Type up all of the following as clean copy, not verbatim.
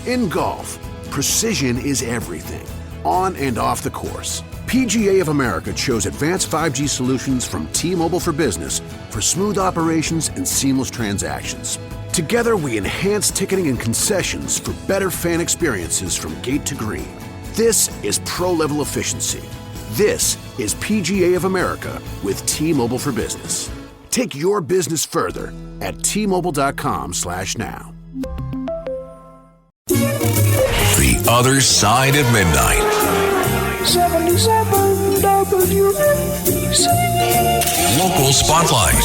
In golf, precision is everything, on and off the course. PGA of America chose advanced 5G solutions from T-Mobile for Business for smooth operations and seamless transactions. Together, we enhance ticketing and concessions for better fan experiences from gate to green. This is pro-level efficiency. This is PGA of America with T-Mobile for Business. Take your business further at T-Mobile.com/now. The Other Side of Midnight. 77 WABC. Local Spotlight.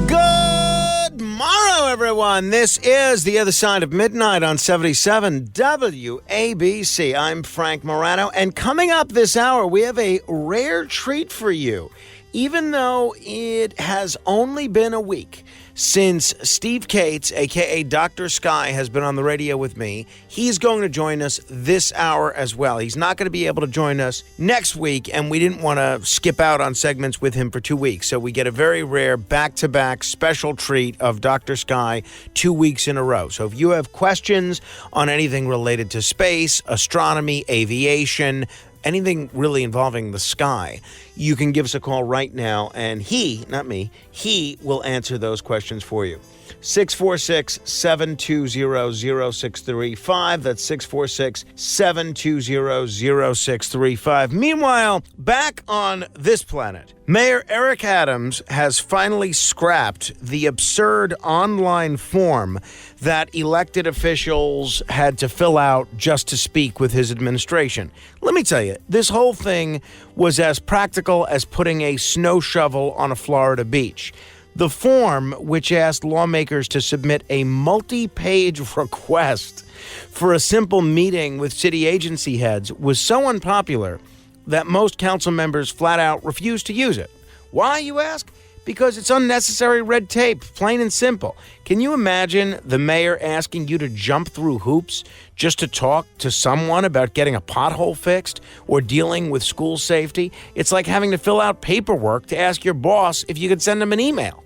Good morrow, everyone. This is The Other Side of Midnight on 77 WABC. I'm Frank Morano, and coming up this hour, we have a rare treat for you. Even though it has only been a week since Steve Cates, a.k.a. Dr. Sky, has been on the radio with me, he's going to join us this hour as well. He's not going to be able to join us next week, and we didn't want to skip out on segments with him for 2 weeks. So we get a very rare back-to-back special treat of Dr. Sky 2 weeks in a row. So if you have questions on anything related to space, astronomy, aviation, anything really involving the sky, you can give us a call right now, and he, not me, he will answer those questions for you. 646-720-0635. That's 646-720-0635. Meanwhile, back on this planet, Mayor Eric Adams has finally scrapped the absurd online form that elected officials had to fill out just to speak with his administration. Let me tell you, this whole thing was as practical as putting a snow shovel on a Florida beach. The form, which asked lawmakers to submit a multi-page request for a simple meeting with city agency heads, was so unpopular that most council members flat out refused to use it. Why, you ask? Because it's unnecessary red tape, plain and simple. Can you imagine the mayor asking you to jump through hoops just to talk to someone about getting a pothole fixed or dealing with school safety? It's like having to fill out paperwork to ask your boss if you could send him an email.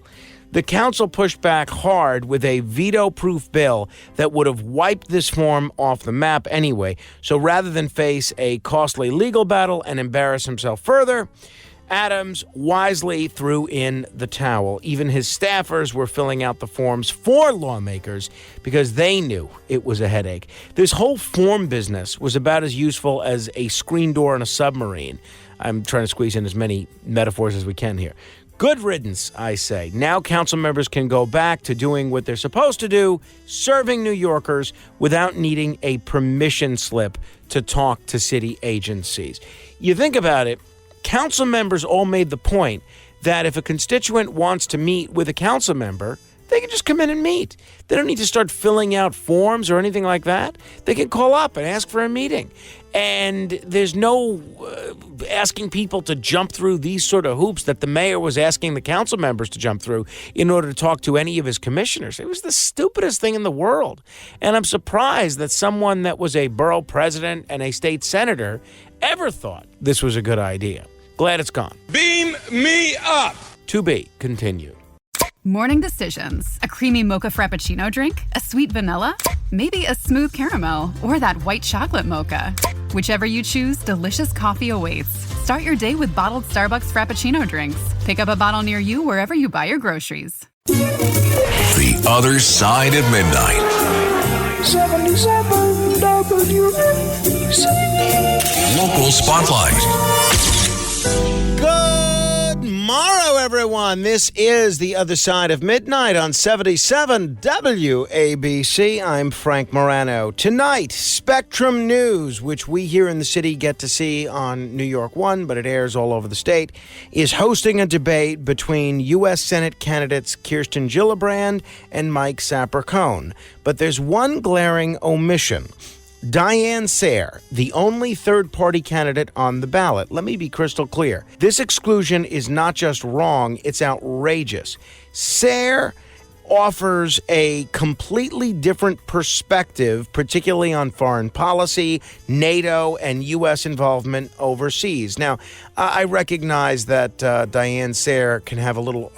The council pushed back hard with a veto-proof bill that would have wiped this form off the map anyway. So rather than face a costly legal battle and embarrass himself further, Adams wisely threw in the towel. Even his staffers were filling out the forms for lawmakers because they knew it was a headache. This whole form business was about as useful as a screen door on a submarine. I'm trying to squeeze in as many metaphors as we can here. Good riddance, I say. Now council members can go back to doing what they're supposed to do, serving New Yorkers without needing a permission slip to talk to city agencies. You think about it, council members all made the point that if a constituent wants to meet with a council member, they can just come in and meet. They don't need to start filling out forms or anything like that. They can call up and ask for a meeting. And there's no asking people to jump through these sort of hoops that the mayor was asking the council members to jump through in order to talk to any of his commissioners. It was the stupidest thing in the world. And I'm surprised that someone that was a borough president and a state senator ever thought this was a good idea. Glad it's gone. Beam me up! To be continued. Morning decisions. A creamy mocha frappuccino drink? A sweet vanilla? Maybe a smooth caramel or that white chocolate mocha. Whichever you choose, delicious coffee awaits. Start your day with bottled Starbucks Frappuccino drinks. Pick up a bottle near you wherever you buy your groceries. The Other Side of Midnight. 77 WABC. Local Spotlight. Good morrow, everyone. This is The Other Side of Midnight on 77 WABC. I'm Frank Morano. Tonight, Spectrum News, which we here in the city get to see on New York 1, but it airs all over the state, is hosting a debate between U.S. Senate candidates Kirsten Gillibrand and Mike Sapercohn. But there's one glaring omission. Diane Sayre, the only third-party candidate on the ballot. Let me be crystal clear. This exclusion is not just wrong, it's outrageous. Sayre offers a completely different perspective, particularly on foreign policy, NATO, and U.S. involvement overseas. Now, I recognize that Diane Sayre can have a little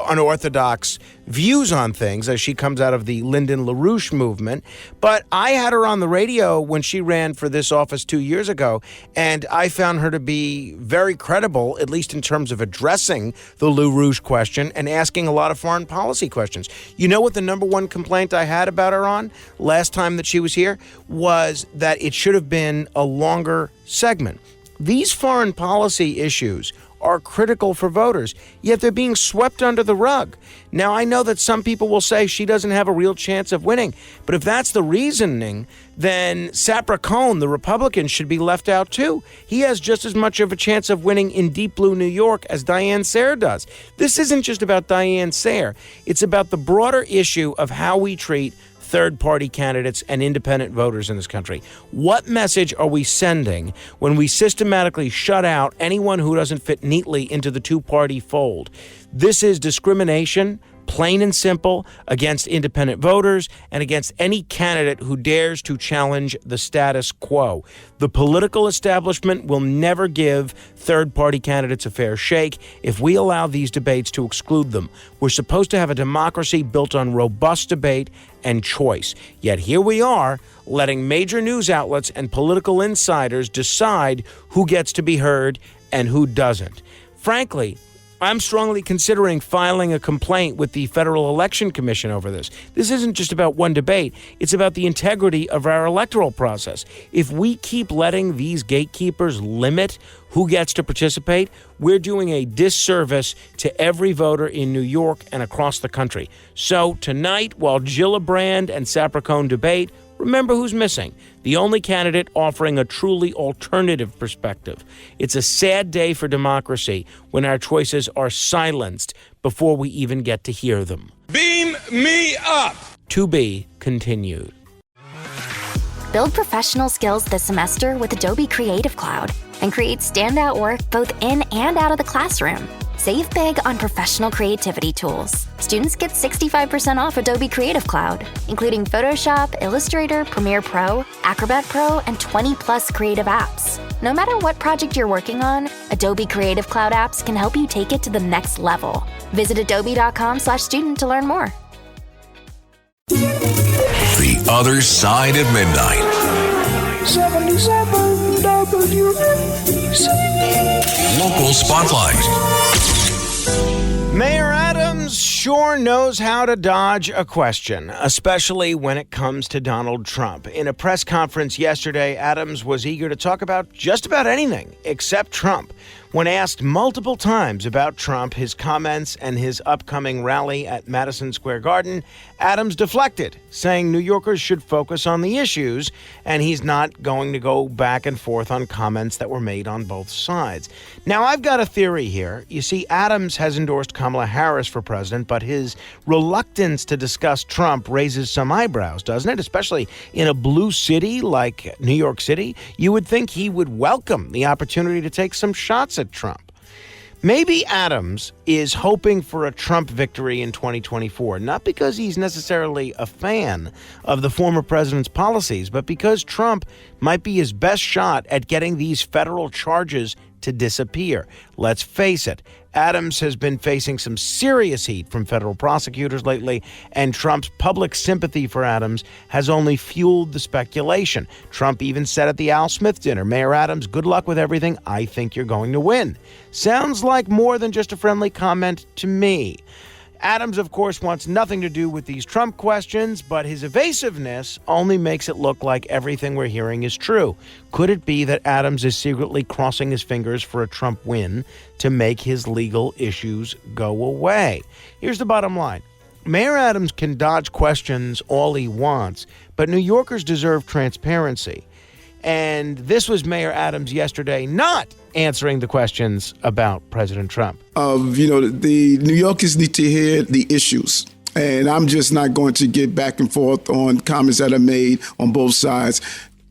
unorthodox views on things as she comes out of the Lyndon LaRouche movement. But I had her on the radio when she ran for this office 2 years ago, and I found her to be very credible, at least in terms of addressing the LaRouche question and asking a lot of foreign policy questions. You know what the number one complaint I had about her on last time that she was here was that it should have been a longer segment. These foreign policy issues are critical for voters, yet they're being swept under the rug. Now, I know that some people will say she doesn't have a real chance of winning, but if that's the reasoning, then Sapricone, the Republican, should be left out too. He has just as much of a chance of winning in deep blue New York as Diane Sayre does. This isn't just about Diane Sayre. It's about the broader issue of how we treat third-party candidates and independent voters in this country. What message are we sending when we systematically shut out anyone who doesn't fit neatly into the two-party fold? This is discrimination, plain and simple, against independent voters and against any candidate who dares to challenge the status quo. The political establishment will never give third-party candidates a fair shake if we allow these debates to exclude them. We're supposed to have a democracy built on robust debate and choice. Yet here we are, letting major news outlets and political insiders decide who gets to be heard and who doesn't. Frankly, I'm strongly considering filing a complaint with the Federal Election Commission over this. This isn't just about one debate. It's about the integrity of our electoral process. If we keep letting these gatekeepers limit who gets to participate, we're doing a disservice to every voter in New York and across the country. So tonight, while Gillibrand and Sapricone debate, remember who's missing. The only candidate offering a truly alternative perspective. It's a sad day for democracy when our choices are silenced before we even get to hear them. Beam me up! To be continued. Build professional skills this semester with Adobe Creative Cloud and create standout work both in and out of the classroom. Save big on professional creativity tools. Students get 65% off Adobe Creative Cloud, including Photoshop, Illustrator, Premiere Pro, Acrobat Pro, and 20+ creative apps. No matter what project you're working on, Adobe Creative Cloud apps can help you take it to the next level. Visit adobe.com/student to learn more. The Other Side at Midnight. 77 WNBC. Local Spotlight. Mayor Adams sure knows how to dodge a question, especially when it comes to Donald Trump. In a press conference yesterday, Adams was eager to talk about just about anything except Trump. When asked multiple times about Trump, his comments, and his upcoming rally at Madison Square Garden, Adams deflected, saying New Yorkers should focus on the issues, and he's not going to go back and forth on comments that were made on both sides. Now, I've got a theory here. You see, Adams has endorsed Kamala Harris for president, but his reluctance to discuss Trump raises some eyebrows, doesn't it? Especially in a blue city like New York City. You would think he would welcome the opportunity to take some shots at Trump. Maybe Adams is hoping for a Trump victory in 2024, not because he's necessarily a fan of the former president's policies, but because Trump might be his best shot at getting these federal charges to disappear. Let's face it, Adams has been facing some serious heat from federal prosecutors lately, and Trump's public sympathy for Adams has only fueled the speculation. Trump even said at the Al Smith dinner, "Mayor Adams, good luck with everything. I think you're going to win." Sounds like more than just a friendly comment to me. Adams, of course, wants nothing to do with these Trump questions, but his evasiveness only makes it look like everything we're hearing is true. Could it be that Adams is secretly crossing his fingers for a Trump win to make his legal issues go away? Here's the bottom line. Mayor Adams can dodge questions all he wants, but New Yorkers deserve transparency. And this was Mayor Adams yesterday not answering the questions about President Trump. The New Yorkers need to hear the issues. And I'm just not going to get back and forth on comments that are made on both sides.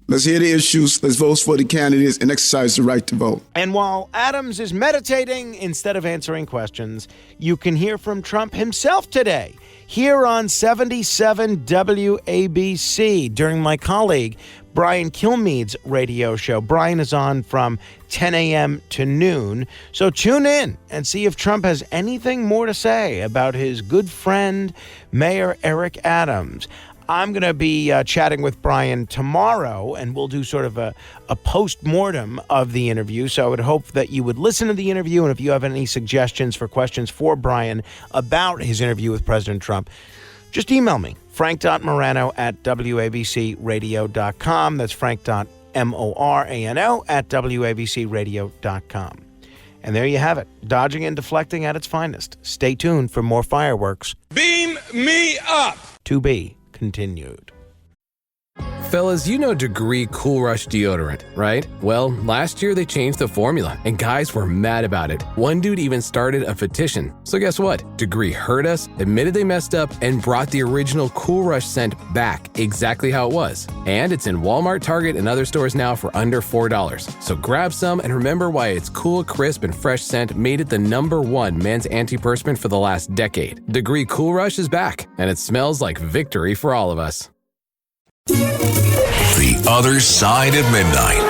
Let's hear the issues. Let's vote for the candidates and exercise the right to vote. And while Adams is meditating instead of answering questions, you can hear from Trump himself today here on 77 WABC during my colleague Brian Kilmeade's radio show. Brian is on from 10 a.m. to noon. So tune in and see if Trump has anything more to say about his good friend, Mayor Eric Adams. I'm going to be chatting with Brian tomorrow, and we'll do sort of a post-mortem of the interview. So I would hope that you would listen to the interview, and if you have any suggestions for questions for Brian about his interview with President Trump, just email me, frank.morano@wabcradio.com. That's frank.morano@wabcradio.com. And there you have it, dodging and deflecting at its finest. Stay tuned for more fireworks. Beam me up. To be continued. Fellas, you know Degree Cool Rush deodorant, right? Well, last year they changed the formula, and guys were mad about it. One dude even started a petition. So guess what? Degree heard us, admitted they messed up, and brought the original Cool Rush scent back exactly how it was. And it's in Walmart, Target, and other stores now for under $4. So grab some and remember why its cool, crisp, and fresh scent made it the #1 men's antiperspirant for the last decade. Degree Cool Rush is back, and it smells like victory for all of us. The Other Side of Midnight.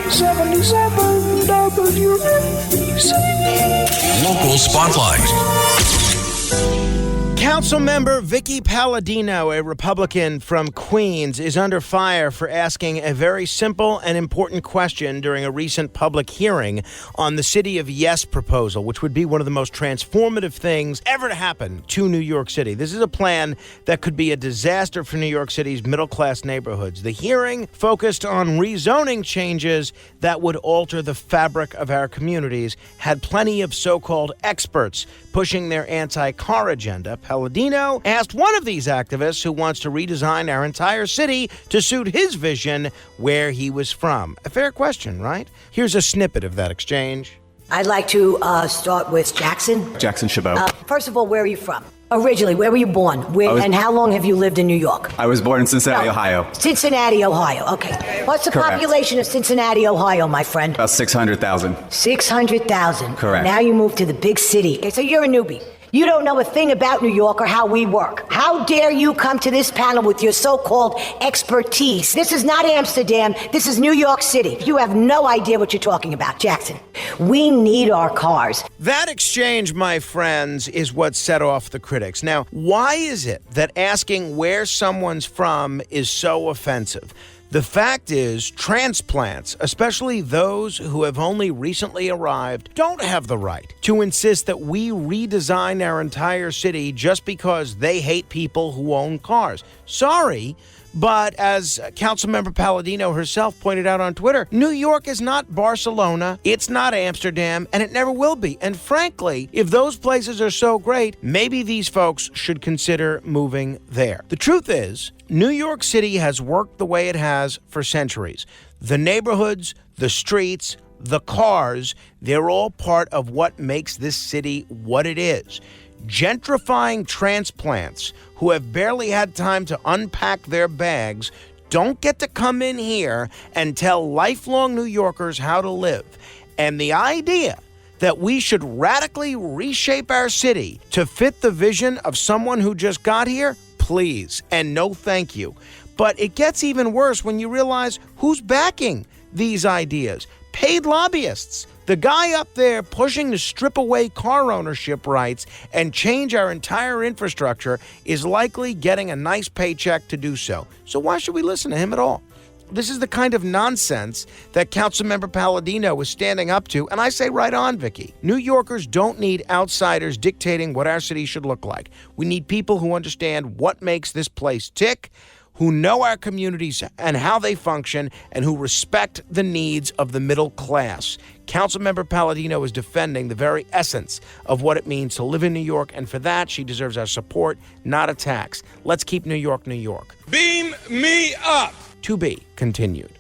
77 WABC. Local Spotlight. Councilmember Vicki Paladino, a Republican from Queens, is under fire for asking a very simple and important question during a recent public hearing on the City of Yes proposal, which would be one of the most transformative things ever to happen to New York City. This is a plan that could be a disaster for New York City's middle-class neighborhoods. The hearing focused on rezoning changes that would alter the fabric of our communities, had plenty of so-called experts pushing their anti-car agenda. Paladino asked one of these activists who wants to redesign our entire city to suit his vision where he was from. A fair question, right? Here's a snippet of that exchange. I'd like to start with Jackson. Jackson Chabot. First of all, where are you from? Originally, where were you born? And how long have you lived in New York? I was born in Cincinnati, Ohio. Cincinnati, Ohio. Okay. What's the population of Cincinnati, Ohio, my friend? About 600,000. 600,000. Correct. Now you move to the big city. Okay, so you're a newbie. You don't know a thing about New York or how we work. How dare you come to this panel with your so-called expertise? This is not Amsterdam. This is New York City. You have no idea what you're talking about, Jackson. We need our cars. That exchange, my friends, is what set off the critics. Now, why is it that asking where someone's from is so offensive? The fact is, transplants, especially those who have only recently arrived, don't have the right to insist that we redesign our entire city just because they hate people who own cars. Sorry, but as Councilmember Paladino herself pointed out on Twitter, New York is not Barcelona, it's not Amsterdam, and it never will be. And frankly, if those places are so great, maybe these folks should consider moving there. The truth is, New York City has worked the way it has for centuries. The neighborhoods, the streets, the cars, they're all part of what makes this city what it is. Gentrifying transplants who have barely had time to unpack their bags don't get to come in here and tell lifelong New Yorkers how to live. And the idea that we should radically reshape our city to fit the vision of someone who just got here, please, and no thank you. But it gets even worse when you realize who's backing these ideas. Paid lobbyists. The guy up there pushing to strip away car ownership rights and change our entire infrastructure is likely getting a nice paycheck to do so. So why should we listen to him at all? This is the kind of nonsense that Councilmember Paladino is standing up to, and I say right on, Vicki. New Yorkers don't need outsiders dictating what our city should look like. We need people who understand what makes this place tick, who know our communities and how they function, and who respect the needs of the middle class. Councilmember Paladino is defending the very essence of what it means to live in New York, and for that, she deserves our support, not attacks. Let's keep New York, New York. Beam me up. To be continued.